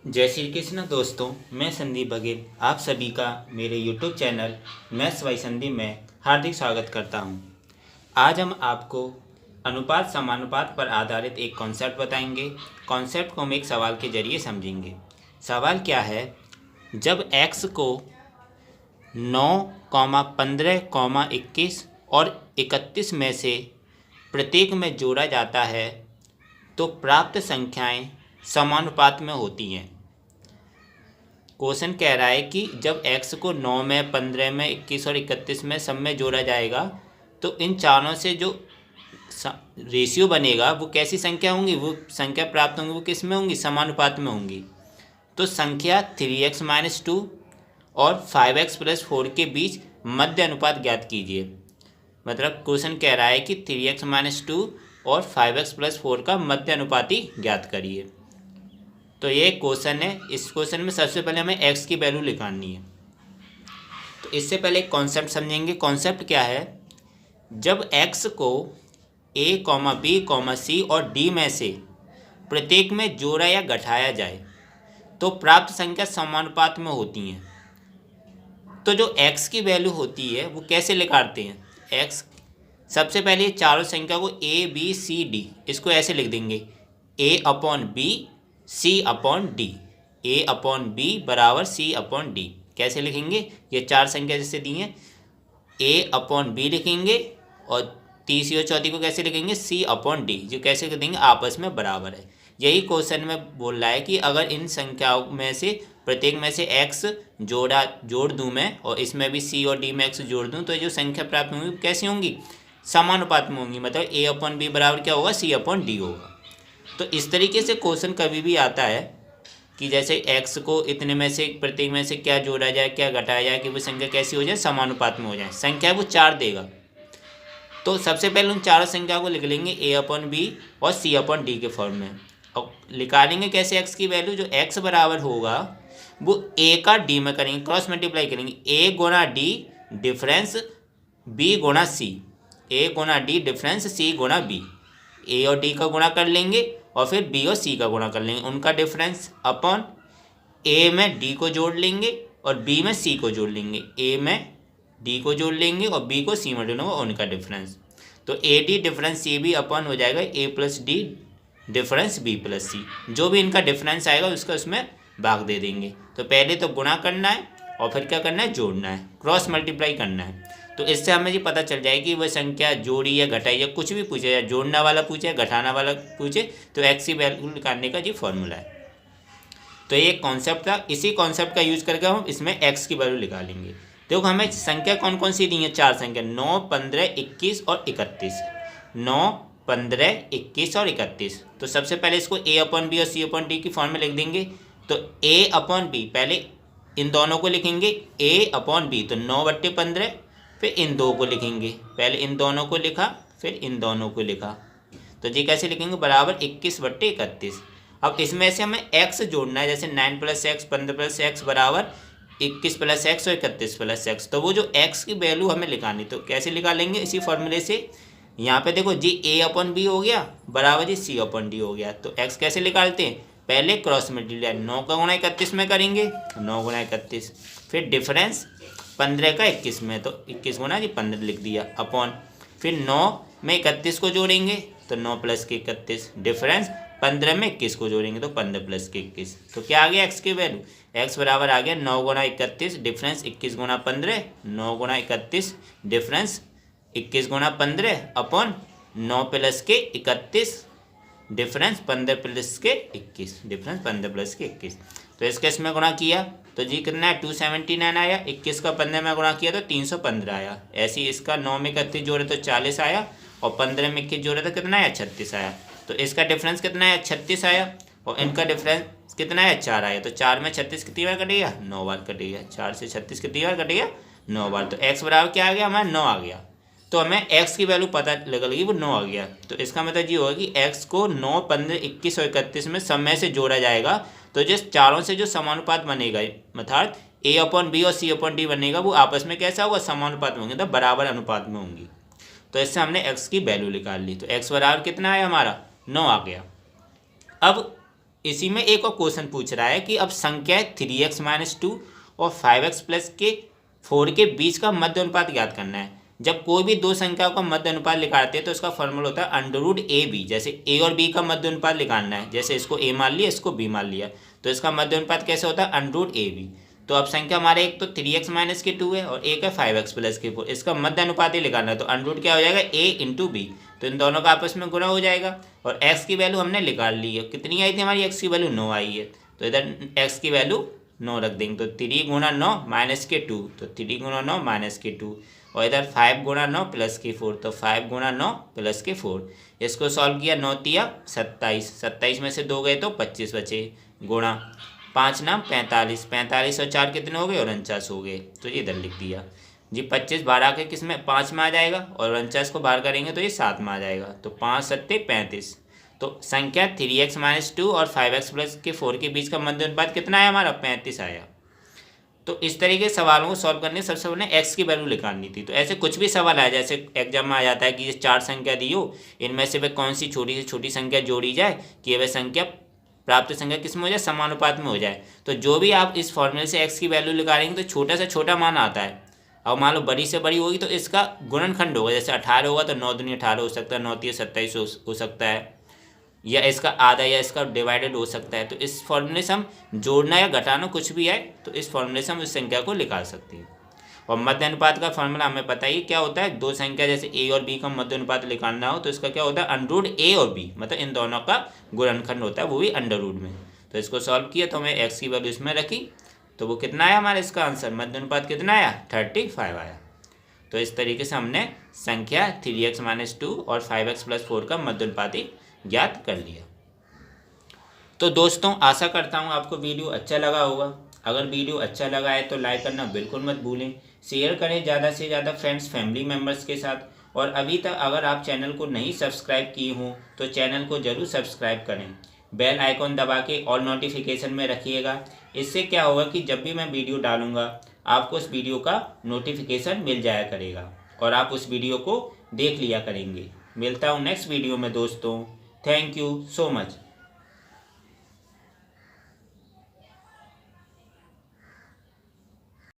जय श्री कृष्ण दोस्तों, मैं संदीप बघेल आप सभी का मेरे YouTube channel maths by Sandeep में हार्दिक स्वागत करता हूं। आज हम आपको अनुपात समानुपात पर आधारित एक कॉन्सेप्ट बताएंगे। कॉन्सेप्ट को हम एक सवाल के जरिए समझेंगे। सवाल क्या है, जब x को 9, 15, 21 और 31 में से प्रत्येक में जोड़ा जाता है तो प्राप्त संख्याएं समानुपात में होती हैं। क्वेश्चन कह रहा है कि जब x को 9 में, 15 में, 21 और 31 में सब में जोड़ा जाएगा तो इन चारों से जो रेशियो बनेगा वो कैसी संख्या होंगी, वो संख्या प्राप्त होंगी वो किस में होंगी, समानुपात में होंगी। तो संख्या 3x-2 और 5x+4 के बीच मध्य अनुपात ज्ञात कीजिए। मतलब क्वेश्चन कह रहा है कि 3x-2 और 5x+4 का मध्य अनुपात ही ज्ञात करिए। तो ये क्वेश्चन है। इस क्वेश्चन में सबसे पहले हमें x की वैल्यू निकालनी है। तो इससे पहले एक कॉन्सेप्ट समझेंगे। कॉन्सेप्ट क्या है, जब x को a, b, c और d में से प्रत्येक में जोड़ा या घटाया जाए तो प्राप्त संख्या समानुपात में होती हैं। तो जो x की वैल्यू होती है वो कैसे निकालते हैं। x सबसे पहले चारों संख्या को a, b, c, d इसको ऐसे लिख देंगे, a/b c/d, a/b बराबर c/d। कैसे लिखेंगे, ये चार संख्या जैसे दी हैं a/b लिखेंगे और तीसरी और चौथी को कैसे लिखेंगे, c/d, जो कैसे लिख देंगे आपस में बराबर है। यही क्वेश्चन में बोल रहा है कि अगर इन संख्याओं में से प्रत्येक में से x जोड़ दूं मैं और इसमें भी c और d में x जोड़ दूं तो जो संख्या प्राप्त होंगी कैसी होंगी, समानुपात में होंगी। मतलब a/b बराबर क्या होगा, c/d होगा। तो इस तरीके से क्वेश्चन कभी भी आता है कि जैसे x को इतने में से प्रत्येक में से क्या जोड़ा जाए क्या घटाया जाए कि वो संख्या कैसी हो जाए, समानुपात में हो जाए। संख्या वो 4 देगा। तो सबसे पहले उन चारों संख्या को लिख लेंगे a/b और c/d के फॉर्म में और निकालेंगे कैसे x की वैल्यू। जो x बराबर होगा वो a का d में करेंगे, क्रॉस मल्टीप्लाई करेंगे, a Guna d difference b Guna c, a Guna d difference c Guna b। a और d का गुणा कर लेंगे और फिर b और c का गुणा कर लेंगे, उनका डिफरेंस अपॉन a में d को जोड़ लेंगे और b में c को जोड़ लेंगे, a में d को जोड़ लेंगे और b को c में जोड़ेंगे, उनका डिफरेंस। तो a d difference c b upon हो जाएगा a plus d difference b plus c। जो भी इनका डिफरेंस आएगा उसका उसमें भाग दे देंगे। तो पहले तो गुणा करना है और फिर क्या करना है, जोड़ना है, क्रॉस मल्टीप्लाई करना है। तो इससे हमें ये पता चल जाए कि वह संख्या जोड़ी या घटाई या कुछ भी पूछे, या जोड़ना वाला पूछे या घटाना वाला पूछे तो x की वैल्यू निकालने का ये फॉर्मूला है। तो ये कॉन्सेप्ट था। इसी कॉन्सेप्ट का यूज करके हम इसमें x की वैल्यू निकालेंगे। देखो हमें संख्या कौन कौन सी दी है, चार संख्या 9, 15, 21 और 31। 9, 15, 21 और 31। तो सबसे पहले इसको a/b और c/d की फॉर्म में लिख देंगे। तो a/b पहले इन दोनों को लिखेंगे a/b, तो 9/15। फिर इन दो को लिखेंगे, पहले इन दोनों को लिखा फिर इन दोनों को लिखा। तो जी कैसे लिखेंगे, बराबर 21/31। अब इसमें से हमें x जोड़ना है, जैसे 9 + x 15 + x बराबर 21 + x और 31 + x। तो वो जो x की वैल्यू हमें निकालनी, तो कैसे निकालेंगे, इसी फॉर्मूले से। यहाँ पे देखो जी a/b हो गया बराबर जी c/d हो गया। तो x कैसे निकालते हैं, पहले क्रॉस मल्टीप्लाई 9 का गुणा 31 में करेंगे, 9 गुणा 31, फिर डिफरेंस 15 का 21 में, तो 21 गुना जी 15 लिख दिया, अपॉन फिर 9 में 31 को जोड़ेंगे तो 9 + के 31 डिफरेंस 15 में 21 को जोड़ेंगे तो 15 + के 21। तो क्या आ गया x की वैल्यू, x बराबर आ गया 9 गुना 31 डिफरेंस 21 गुना 15, 9 गुना 31 डिफरेंस 21 गुना 15 अपॉन 9 + के 31 डिफरेंस 15 + के 21 डिफरेंस 15 + के 21। तो इसका इसमें गुणा किया तो जी कितना है 279 आया, 21 का 15 में गुणा किया तो 315 आया। ऐसे ही इसका 9 में 31 जोड़े तो 40 आया और 15 में 21 जोड़े तो कितना आया, 36 आया। तो इसका डिफरेंस कितना है, 36 आया और इनका डिफरेंस कितना है, 4 आया। तो 4 में 36 कितनी बार कटेगा, 9 बार कटेगा। 4 से 36 कितनी बार कटेगा, 9 बार। तो x बराबर क्या आ गया हमारा, 9 आ गया। तो हमें x की वैल्यू पता लगी वो 9 आ गया। तो इसका मतलब ये होगा कि x को 9, 15, 21 और 31 में सब में से जोड़ा जाएगा तो जिस चारों से जो समानुपात बनेगा, अर्थात a/b और c/d बनेगा, वो आपस में कैसा होगा, समानुपात में होंगे, तो बराबर अनुपात में होंगी। तो इससे हमने x की वैल्यू निकाल ली। तो x बराबर कितना है हमारा, 9 आ गया। अब इसी में एक और क्वेश्चन पूछ रहा है कि अब संख्या 3x - 2 और 5x + के 4 के बीच का मध्य अनुपात ज्ञात करना है। जब कोई भी दो संख्याओं का मध्य अनुपात निकालते हैं तो इसका फॉर्मूला होता है √AB। जैसे a और b का मध्य अनुपात निकालना है, जैसे इसको a मान लिया, इसको b मान लिया, तो इसका मध्य अनुपात कैसे होता है √AB। तो अब संख्या हमारे एक तो 3x - के 2 है और एक है 5x + के 4, इसका मध्य अनुपात ही निकालना है। तो √ क्या हो जाएगा a × b, तो इन दोनों का आपस में गुणा हो जाएगा। और x की वैल्यू हमने निकाल ली है, कितनी आई थी हमारी, x की वैल्यू 9 आई है, तो इधर x की वैल्यू 9 रख देंगे। तो 3 × 9 - के 2, तो 3 × 9 - के 2, और इधर 5 × 9 + के 4, तो 5 × 9 + के 4। इसको सॉल्व किया, 9 × 3 = 27, 27 में से 2 गए तो 25 बचे, गुणा 5 × 9 = 45, 45 और 4 कितने हो गए, 49 हो गए। तो ये इधर लिख दिया जी। 25 बाहर आके किस में, 5 में आ जाएगा, और 49 को बाहर करेंगे तो ये 7 में आ जाएगा। तो 5 × 7 = 35। तो संख्या 3x - 2 और 5x + के 4 के बीच का मध्य अनुपात कितना आया हमारा, 35 आया। तो इस तरीके के सवालों को सॉल्व करने सबसे पहले x की वैल्यू निकालनी थी। तो ऐसे कुछ भी सवाल आया, जैसे एग्जाम में आ जाता है कि ये 4 संख्या दी हो, इनमें से वह कौन सी छोटी से छोटी संख्या जोड़ी जाए कि वह संख्या प्राप्त संख्या किस में हो जाए, समानुपात में हो जाए। तो जो भी आप इस फॉर्मूले से x की वैल्यू निकालेंगे तो छोटा से छोटा मान आता है। और मान लो बड़ी से बड़ी होगी तो इसका गुणनखंड होगा, जैसे 18 होगा तो 9 दूनी 18 हो सकता है, 9 × 27 हो सकता है, या इसका आधा या इसका डिवाइडेड हो सकता है। तो इस फॉर्मूले से हम जोड़ना या घटाना कुछ भी आए तो इस फॉर्मूले से हम इस संख्या को निकाल सकते हैं। और मध्य अनुपात का फॉर्मूला हमें पता ही क्या होता है, दो संख्या जैसे a और b का मध्य अनुपात निकालना हो तो इसका क्या होता है √a और b, मतलब इन दोनों का गुणनखंड होता है, वो भी √ में। तो इसको सॉल्व किया तो हमें x की वैल्यू इसमें रखी, तो वो कितना आया हमारा, इसका आंसर मध्य अनुपात कितना आया, 35 आया। तो इस तरीके से हमने संख्या 3x - 2 और 5x + 4 का मध्य अनुपात ही ज्ञात कर लिया। तो दोस्तों आशा करता हूँ आपको वीडियो अच्छा लगा होगा। अगर वीडियो अच्छा लगा है तो लाइक करना बिल्कुल मत भूलें, शेयर करें ज़्यादा से ज़्यादा फ्रेंड्स फैमिली मेम्बर्स के साथ। और अभी तक अगर आप चैनल को नहीं सब्सक्राइब किए हों तो चैनल को ज़रूर सब्सक्राइब करें, बेल आइकॉन दबा के ऑल नोटिफिकेशन में रखिएगा। इससे क्या होगा कि जब भी मैं वीडियो डालूँगा आपको उस वीडियो का नोटिफिकेशन मिल जाया करेगा और आप उस वीडियो को देख लिया करेंगे। मिलता हूँ नेक्स्ट वीडियो में दोस्तों। Thank you so much.